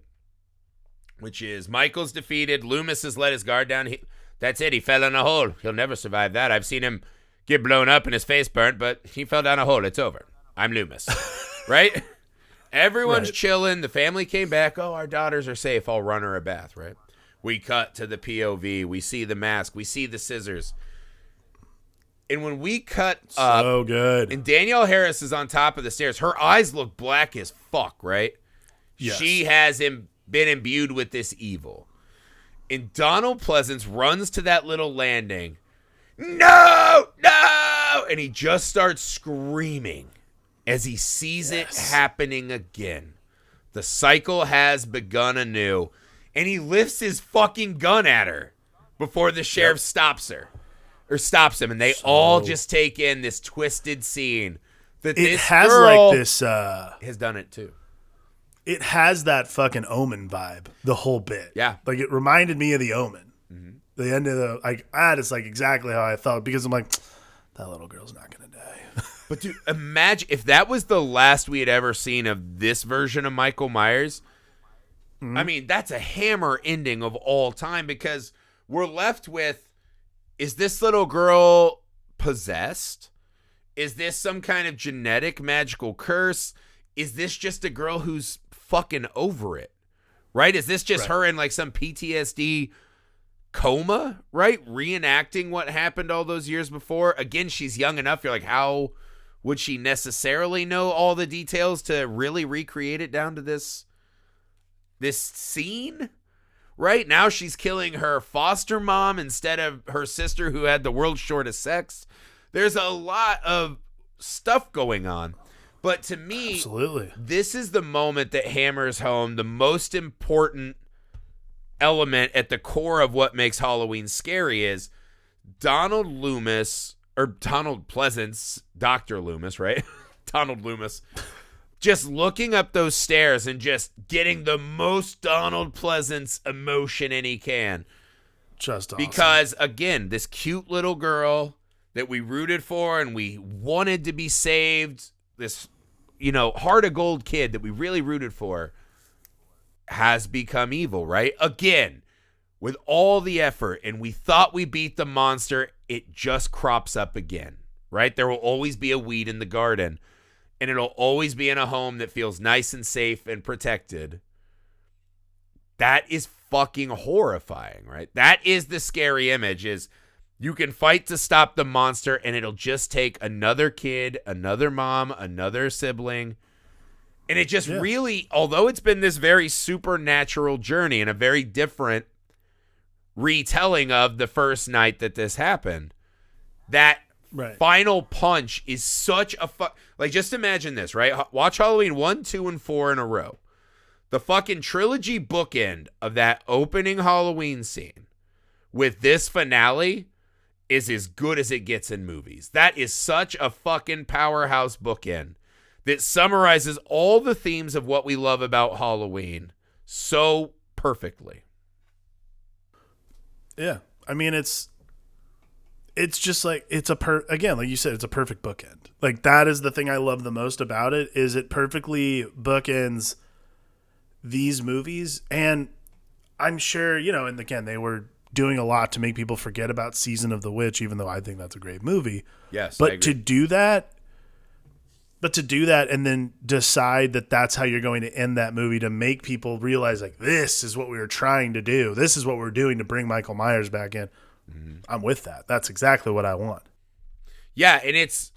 Which is Michael's defeated. Loomis has let his guard down. That's it. He fell in a hole. He'll never survive that. I've seen him get blown up and his face burnt, but he fell down a hole. It's over. I'm Loomis. Right? Everyone's chilling. The family came back. Oh, our daughters are safe. I'll run her a bath, right? We cut to the POV. We see the mask. We see the scissors. And when we cut up, so good. And Danielle Harris is on top of the stairs. Her eyes look black as fuck, right? Yes. She has been imbued with this evil. And Donald Pleasance runs to that little landing. No! And he just starts screaming as he sees it happening again. The cycle has begun anew. And he lifts his fucking gun at her. before the sheriff stops him, and they all just take in this twisted scene that this girl has done it too. It has that fucking Omen vibe, the whole bit. Yeah. Like, it reminded me of the Omen. Mm-hmm. The end of the, like, that is, like, exactly how I felt, because I'm like, that little girl's not going to die. But, dude, imagine if that was the last we had ever seen of this version of Michael Myers. Mm-hmm. I mean, that's a hammer ending of all time, because we're left with, is this little girl possessed? Is this some kind of genetic magical curse? Is this just a girl who's fucking over it, right? Is this just her in like some PTSD coma, right? Reenacting what happened all those years before. Again, she's young enough. You're like, how would she necessarily know all the details to really recreate it down to this scene? Right now she's killing her foster mom instead of her sister who had the world's shortest sex. There's a lot of stuff going on. But to me, absolutely, this is the moment that hammers home the most important element at the core of what makes Halloween scary is Donald Pleasance, Dr. Loomis, right? Donald Loomis, just looking up those stairs and just getting the most Donald Pleasance emotion he can. Just awesome. Because, again, this cute little girl that we rooted for and we wanted to be saved, this, heart of gold kid that we really rooted for, has become evil, right? Again, with all the effort, and we thought we beat the monster, it just crops up again, right? There will always be a weed in the garden, and it'll always be in a home that feels nice and safe and protected. That is fucking horrifying, right? That is the scary image, is you can fight to stop the monster, and it'll just take another kid, another mom, another sibling. And it just really, although it's been this very supernatural journey and a very different retelling of the first night that this happened, that final punch is such a like, just imagine this, right? Watch Halloween 1, 2, and 4 in a row. The fucking trilogy bookend of that opening Halloween scene with this finale is as good as it gets in movies. That is such a fucking powerhouse bookend that summarizes all the themes of what we love about Halloween so perfectly. Yeah. I mean, it's just like, again, like you said, it's a perfect bookend. Like, that is the thing I love the most about it, is it perfectly bookends these movies. And I'm sure, and again, they were doing a lot to make people forget about Season of the Witch, even though I think that's a great movie. Yes, but to do that and then decide that that's how you're going to end that movie, to make people realize, like, this is what we were trying to do. This is what we're doing to bring Michael Myers back in. Mm-hmm. I'm with that. That's exactly what I want. Yeah, and it's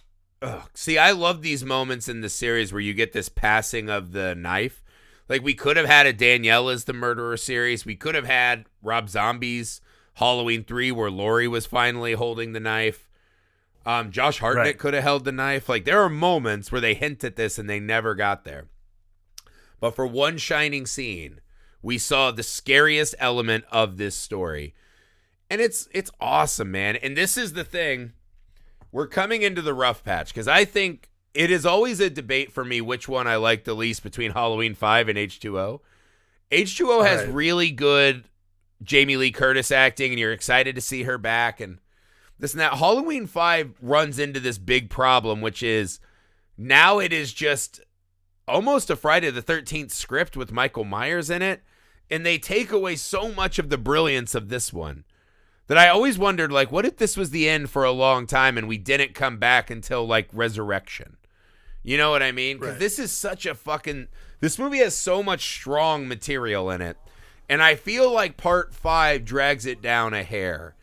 see, I love these moments in the series where you get this passing of the knife. Like, we could have had a Danielle as the murderer series. We could have had Rob Zombie's Halloween 3 where Laurie was finally holding the knife. Josh Hartnett could have held the knife. Like, there are moments where they hint at this and they never got there. But for one shining scene, we saw the scariest element of this story. And it's awesome, man. And this is the thing. We're coming into the rough patch, because I think it is always a debate for me which one I like the least between Halloween 5 and H2O. H2O has really good Jamie Lee Curtis acting, and you're excited to see her back. And this and that. Halloween 5 runs into this big problem, which is now it is just almost a Friday the 13th script with Michael Myers in it. And they take away so much of the brilliance of this one that I always wondered, like, what if this was the end for a long time and we didn't come back until, like, Resurrection? You know what I mean? Because this is such a fucking... This movie has so much strong material in it. And I feel like Part 5 drags it down a hair.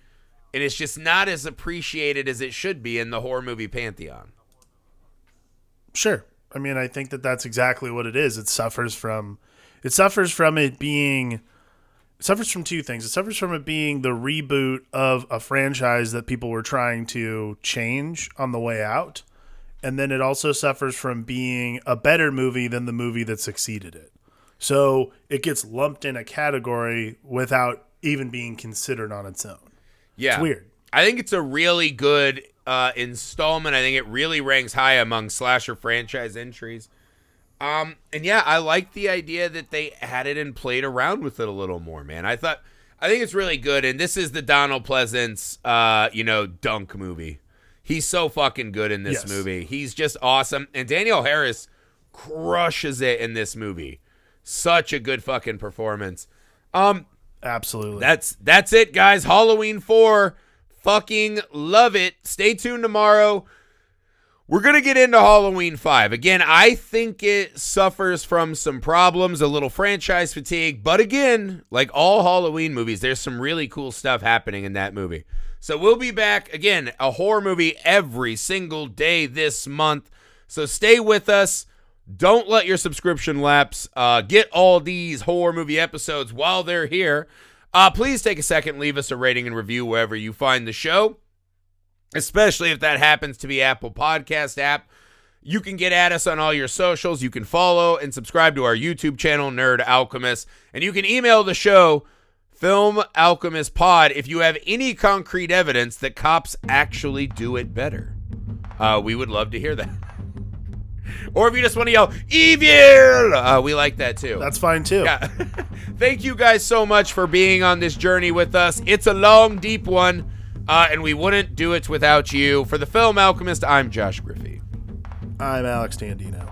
And it's just not as appreciated as it should be in the horror movie pantheon. Sure. I mean, I think that that's exactly what it is. It suffers from it being... It suffers from two things. It suffers from it being the reboot of a franchise that people were trying to change on the way out. And then it also suffers from being a better movie than the movie that succeeded it. So it gets lumped in a category without even being considered on its own. Yeah. It's weird. I think it's a really good installment. I think it really ranks high among slasher franchise entries. And yeah, I like the idea that they added and played around with it a little more, man. I think it's really good. And this is the Donald Pleasance, dunk movie. He's so fucking good in this movie. He's just awesome. And Danielle Harris crushes it in this movie. Such a good fucking performance. Absolutely. That's it, guys. Halloween 4. Fucking love it. Stay tuned tomorrow. We're going to get into Halloween 5. Again, I think it suffers from some problems, a little franchise fatigue. But again, like all Halloween movies, there's some really cool stuff happening in that movie. So we'll be back, again, a horror movie every single day this month. So stay with us. Don't let your subscription lapse. Get all these horror movie episodes while they're here. Please take a second, leave us a rating and review wherever you find the show, especially if that happens to be Apple Podcast app. You can get at us on all your socials. You can follow and subscribe to our YouTube channel, Nerd Alchemist, and you can email the show, Film Alchemist Pod, if you have any concrete evidence that cops actually do it better. We would love to hear that. Or if you just want to yell, evil, we like that too. That's fine too. Yeah. Thank you guys so much for being on this journey with us. It's a long, deep one, and we wouldn't do it without you. For the Film Alchemist, I'm Josh Griffey. I'm Alex Dandino.